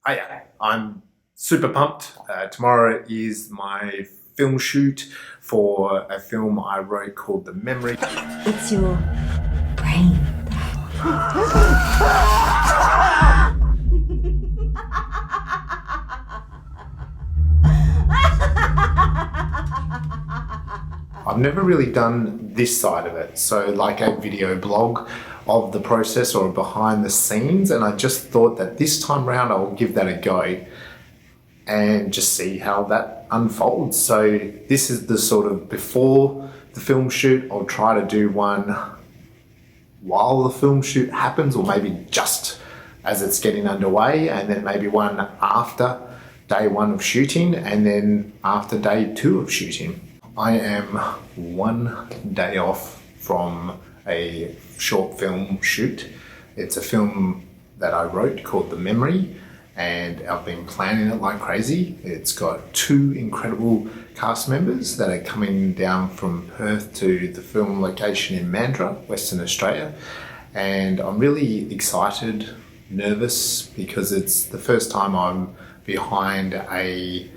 Oh yeah, I'm super pumped. Tomorrow is my film shoot for a film I wrote called The Memory. It's your brain. I've never really done this side of it, so like a video blog of the process or behind the scenes, and I just thought that this time round I'll give that a go and just see how that unfolds. So this is the sort of before the film shoot. I'll try to do one while the film shoot happens, or maybe just as it's getting underway, and then maybe one after day one of shooting, and then after day two of shooting. I am one day off from a short film shoot. It's a film that I wrote called The Memory, and I've been planning it like crazy. It's got two incredible cast members that are coming down from Perth to the film location in Mandurah, Western Australia. And I'm really excited, nervous, because it's the first time I'm behind a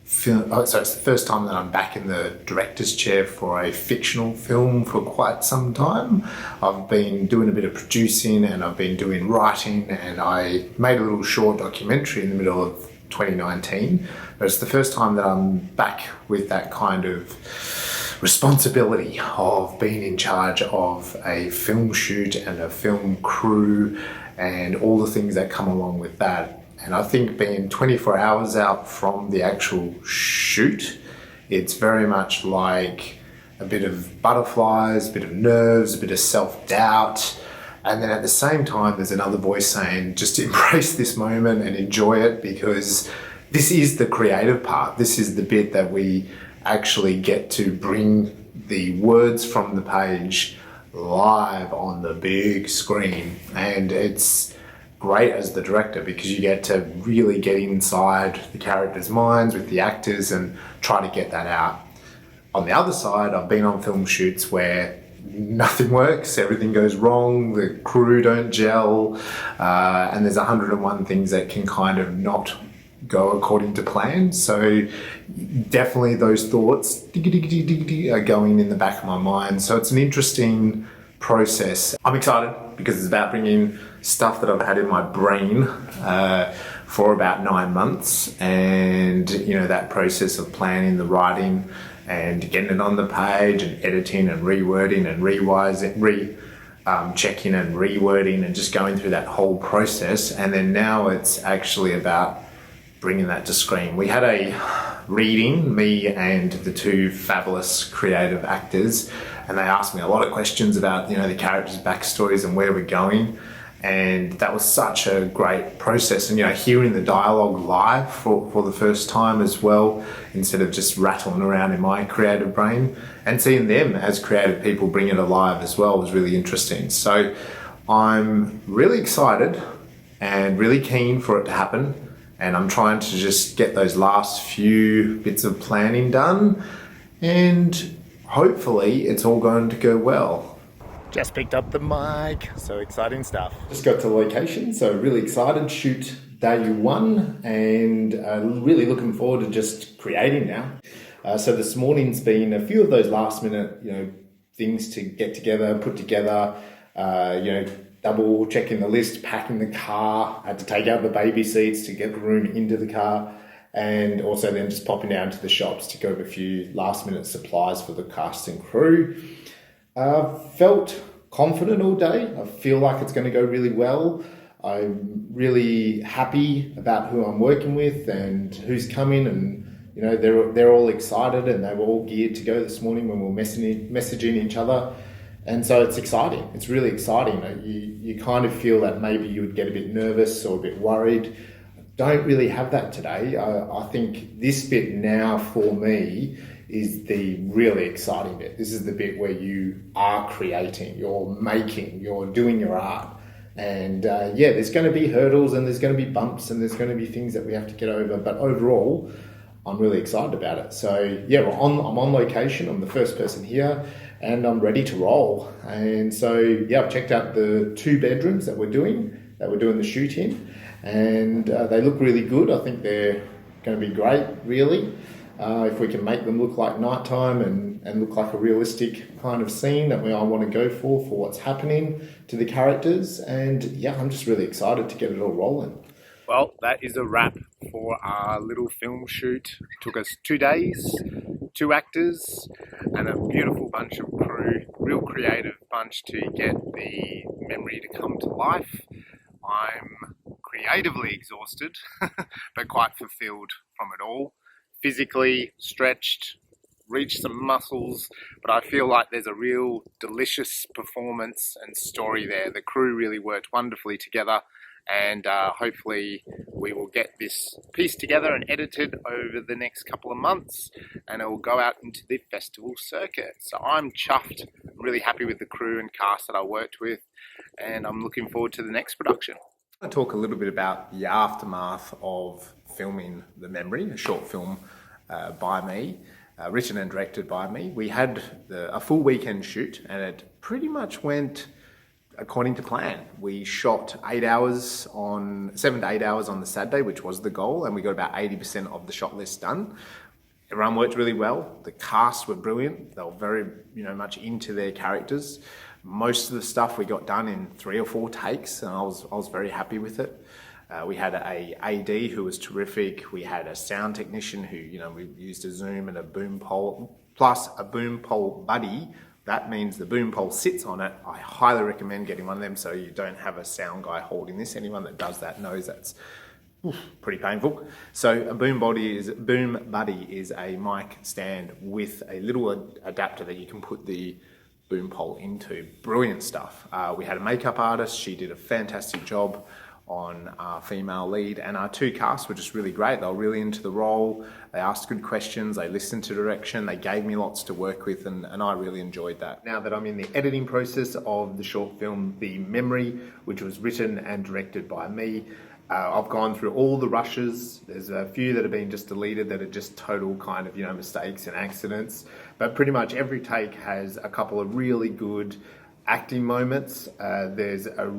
film. It's the first time that I'm back in the director's chair for a fictional film for quite some time. I've been doing a bit of producing and I've been doing writing, and I made a little short documentary in the middle of 2019. But it's the first time that I'm back with that kind of responsibility of being in charge of a film shoot and a film crew and all the things that come along with that. And I think being 24 hours out from the actual shoot, it's very much like a bit of butterflies, a bit of nerves, a bit of self-doubt. And then at the same time, there's another voice saying, just embrace this moment and enjoy it, because this is the creative part. This is the bit that we actually get to bring the words from the page live on the big screen. And it's great as the director, because you get to really get inside the characters' minds with the actors and try to get that out. On the other side, I've been on film shoots where nothing works, everything goes wrong, the crew don't gel, and there's 101 things that can kind of not go according to plan. So definitely those thoughts are going in the back of my mind. So it's an interesting process. I'm excited because it's about bringing stuff that I've had in my brain for about 9 months, and that process of planning the writing and getting it on the page and editing and rewording and checking and rewording and just going through that whole process. And then now it's actually about bringing that to screen. We had a reading, me and the two fabulous creative actors, and they asked me a lot of questions about the characters' backstories and where we're going. And that was such a great process. And hearing the dialogue live for the first time as well, instead of just rattling around in my creative brain, and seeing them as creative people bring it alive as well was really interesting. So I'm really excited and really keen for it to happen. And I'm trying to just get those last few bits of planning done, and hopefully it's all going to go well. Just picked up the mic, so exciting stuff. Just got to location, so really excited. Shoot day one, and really looking forward to just creating now. So this morning's been a few of those last minute, things to get together, put together, double checking the list, packing the car. I had to take out the baby seats to get the room into the car, and also then just popping down to the shops to grab a few last minute supplies for the cast and crew. Felt confident all day. I feel like it's going to go really well. I'm really happy about who I'm working with and who's coming, and they're all excited, and they were all geared to go this morning when we were messaging each other. And so it's exciting. It's really exciting. You kind of feel that maybe you would get a bit nervous or a bit worried. I don't really have that today. I think this bit now for me is the really exciting bit. This is the bit where you are creating, you're making, you're doing your art. And there's going to be hurdles, and there's going to be bumps, and there's going to be things that we have to get over. But overall, I'm really excited about it. So I'm on location. I'm the first person here, and I'm ready to roll. And so I've checked out the 2 bedrooms that we're doing. that we're doing the shoot in, and they look really good. I think they're going to be great, really. If we can make them look like nighttime and look like a realistic kind of scene that I want to go for what's happening to the characters. And yeah, I'm just really excited to get it all rolling. Well, that is a wrap for our little film shoot. It took us 2 days, 2 actors, and a beautiful bunch of crew, real creative bunch to get the memory to come to life. I'm creatively exhausted, but quite fulfilled from it all. Physically stretched, reached some muscles, but I feel like there's a real delicious performance and story there. The crew really worked wonderfully together, and hopefully we will get this piece together and edited over the next couple of months, and it will go out into the festival circuit. So I'm chuffed, I'm really happy with the crew and cast that I worked with, and I'm looking forward to the next production. I talk a little bit about the aftermath of filming The Memory, a short film by me, written and directed by me. We had a full weekend shoot, and it pretty much went according to plan. We shot 7 to 8 hours on the Saturday, which was the goal, and we got about 80% of the shot list done. Everyone worked really well. The cast were brilliant. They were very, much into their characters. Most of the stuff we got done in 3 or 4 takes, and I was very happy with it. We had a AD who was terrific. We had a sound technician who, we used a Zoom and a boom pole, plus a boom pole buddy. That means the boom pole sits on it. I highly recommend getting one of them so you don't have a sound guy holding this. Anyone that does that knows that's pretty painful. So a boom buddy is a mic stand with a little adapter that you can put the boom pole into. Brilliant stuff. We had a makeup artist. She did a fantastic job on our female lead, and our 2 casts were just really great. They were really into the role. They asked good questions. They listened to direction. They gave me lots to work with, and I really enjoyed that. Now that I'm in the editing process of the short film The Memory, which was written and directed by me, I've gone through all the rushes. There's a few that have been just deleted that are just total kind of, mistakes and accidents. But pretty much every take has a couple of really good acting moments. There's a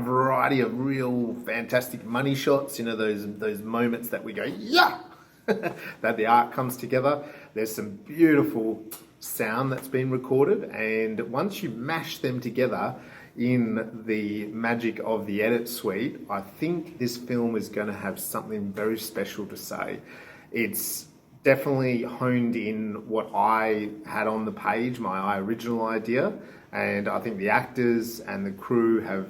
variety of real fantastic money shots, those moments that we go, yeah, that the art comes together. There's some beautiful sound that's been recorded, and once you mash them together in the magic of the edit suite, I think this film is going to have something very special to say. It's definitely honed in what I had on the page, my original idea, and I think the actors and the crew have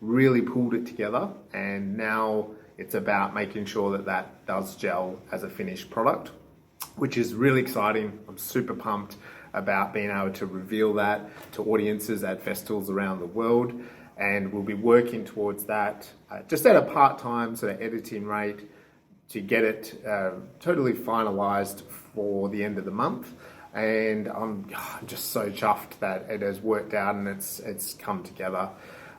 really pulled it together, and now it's about making sure that does gel as a finished product, which is really exciting. I'm super pumped about being able to reveal that to audiences at festivals around the world, and we'll be working towards that just at a part-time sort of editing rate to get it totally finalized for the end of the month. And I'm just so chuffed that it has worked out and it's come together.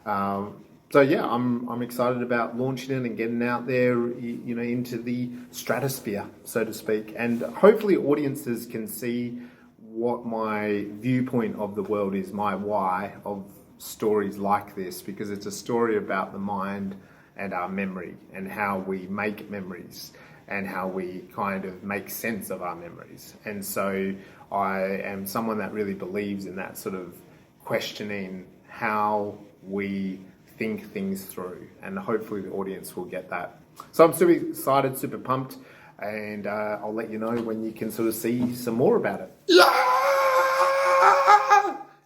So yeah, I'm excited about launching it and getting out there, into the stratosphere, so to speak. And hopefully audiences can see what my viewpoint of the world is, my why of stories like this, because it's a story about the mind and our memory and how we make memories and how we kind of make sense of our memories. And so I am someone that really believes in that sort of questioning how we think things through, and hopefully the audience will get that. So I'm super excited, super pumped, and I'll let you know when you can sort of see some more about it. Yeah!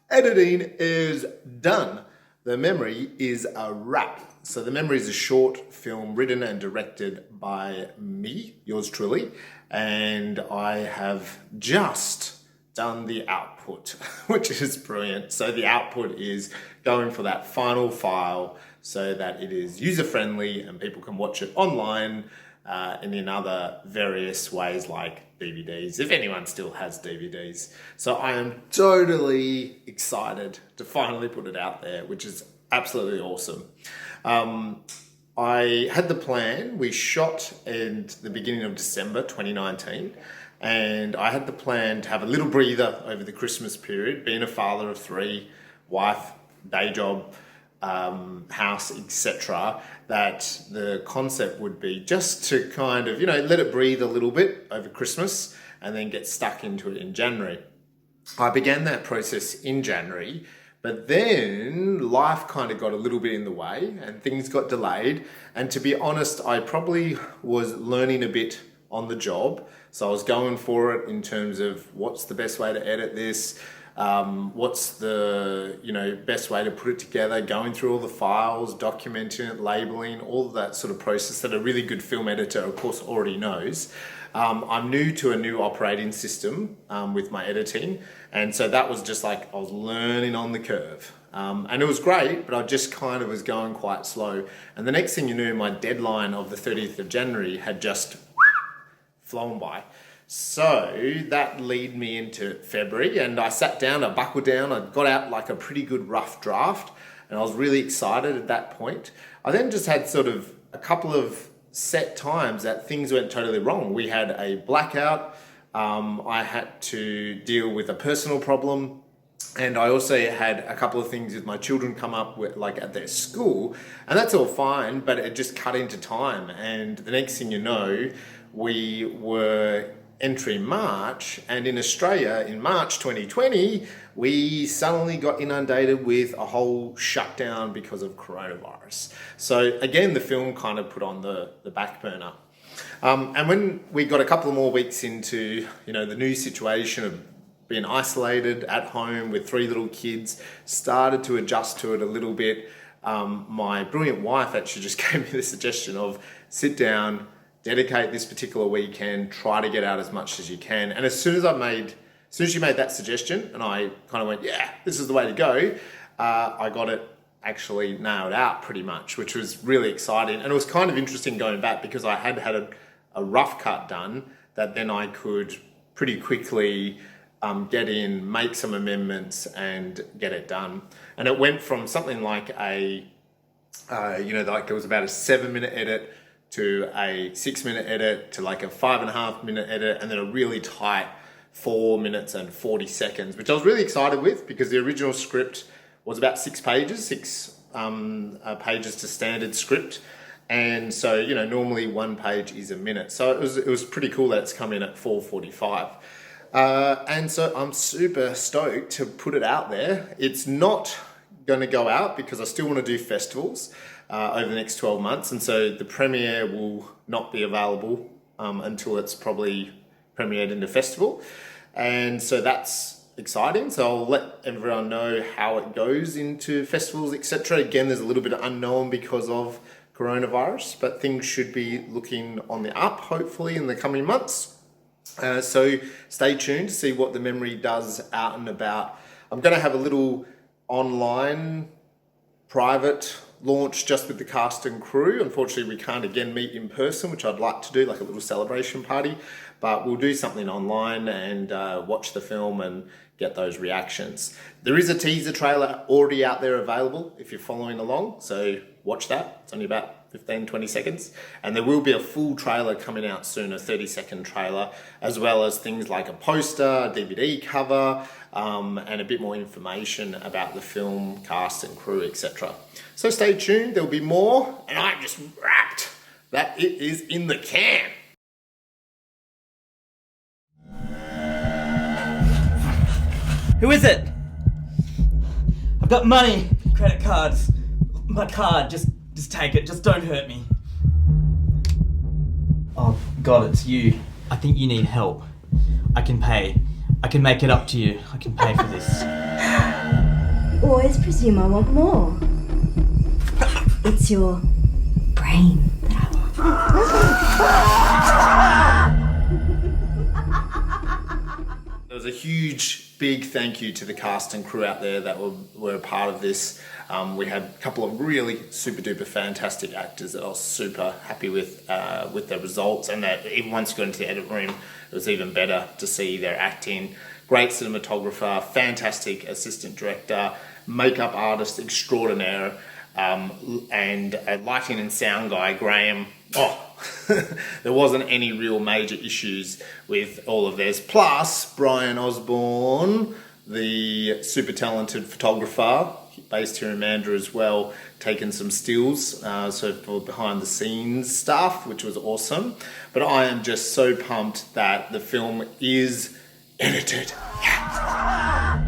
Editing is done. The Memory is a wrap. So The Memory is a short film written and directed by me, yours truly, and I have just done the output, which is brilliant. So the output is going for that final file so that it is user-friendly and people can watch it online and in other various ways like DVDs, if anyone still has DVDs. So I am totally excited to finally put it out there, which is absolutely awesome. I had the plan. We shot in the beginning of December 2019, and I had the plan to have a little breather over the Christmas period, being a father of 3, wife, day job, house, etc., that the concept would be just to kind of, let it breathe a little bit over Christmas and then get stuck into it in January. I began that process in January, but then life kind of got a little bit in the way and things got delayed. And to be honest, I probably was learning a bit on the job. So I was going for it in terms of what's the best way to edit this, what's the best way to put it together, going through all the files, documenting it, labeling, all of that sort of process that a really good film editor, of course, already knows. I'm new to a new operating system with my editing, and so that was just like I was learning on the curve. And it was great, but I just kind of was going quite slow. And the next thing you knew, my deadline of the 30th of January had just flown by. So that led me into February, and I sat down, I buckled down, I got out like a pretty good rough draft, and I was really excited at that point. I then just had sort of a couple of set times that things went totally wrong. We had a blackout, I had to deal with a personal problem, and I also had a couple of things with my children come up with, like at their school, and that's all fine, but it just cut into time. And the next thing you know, we were entering March, and in Australia in March 2020, we suddenly got inundated with a whole shutdown because of coronavirus. So again, the film kind of put on the back burner. And when we got a couple of more weeks into, the new situation of being isolated at home with 3 little kids, started to adjust to it a little bit. My brilliant wife actually just gave me the suggestion of sit down, dedicate this particular weekend, try to get out as much as you can. And as soon as she made that suggestion and I kind of went, yeah, this is the way to go, I got it actually nailed out pretty much, which was really exciting. And it was kind of interesting going back because I had a rough cut done that then I could pretty quickly get in, make some amendments and get it done. And it went from something like like it was about a 7-minute edit to a 6-minute edit to like a 5.5-minute edit, and then a really tight 4 minutes and 40 seconds, which I was really excited with because the original script was about 6 pages, 6 pages to standard script. And so, normally 1 page is a minute. So it was pretty cool that it's come in at 4:45. And so I'm super stoked to put it out there. It's not going to go out because I still want to do festivals over the next 12 months. And so the premiere will not be available until it's probably premiered in the festival. And so that's exciting. So I'll let everyone know how it goes into festivals, etc. Again, there's a little bit of unknown because of coronavirus, but things should be looking on the up, hopefully, in the coming months. So stay tuned to see what the memory does out and about. I'm going to have a little online private launch just with the cast and crew. Unfortunately, we can't again meet in person, which I'd like to do, like a little celebration party, but we'll do something online and watch the film and get those reactions. There is a teaser trailer already out there available if you're following along, so watch that. It's only about 15-20 seconds, and there will be a full trailer coming out soon, a 30-second trailer, as well as things like a poster, a DVD cover, and a bit more information about the film, cast and crew, etc. So stay tuned, there'll be more, and I'm just wrapped that it is in the can. Who is it? I've got money, credit cards, my card, just take it, just don't hurt me. Oh God, it's you. I think you need help. I can pay. I can make it up to you. I can pay for this. You always presume I want more. It's your brain that I want. There was a huge, big thank you to the cast and crew out there that were a part of this. We had a couple of really super duper fantastic actors that I was super happy with their results, and that even once you got into the edit room, it was even better to see their acting. Great cinematographer, fantastic assistant director, makeup artist extraordinaire, and a lighting and sound guy, Graham. There wasn't any real major issues with all of theirs. Plus, Brian Osborne, the super talented photographer, based here in Mandurah as well, taken some stills, so for behind the scenes stuff, which was awesome. But I am just so pumped that the film is edited. Yeah.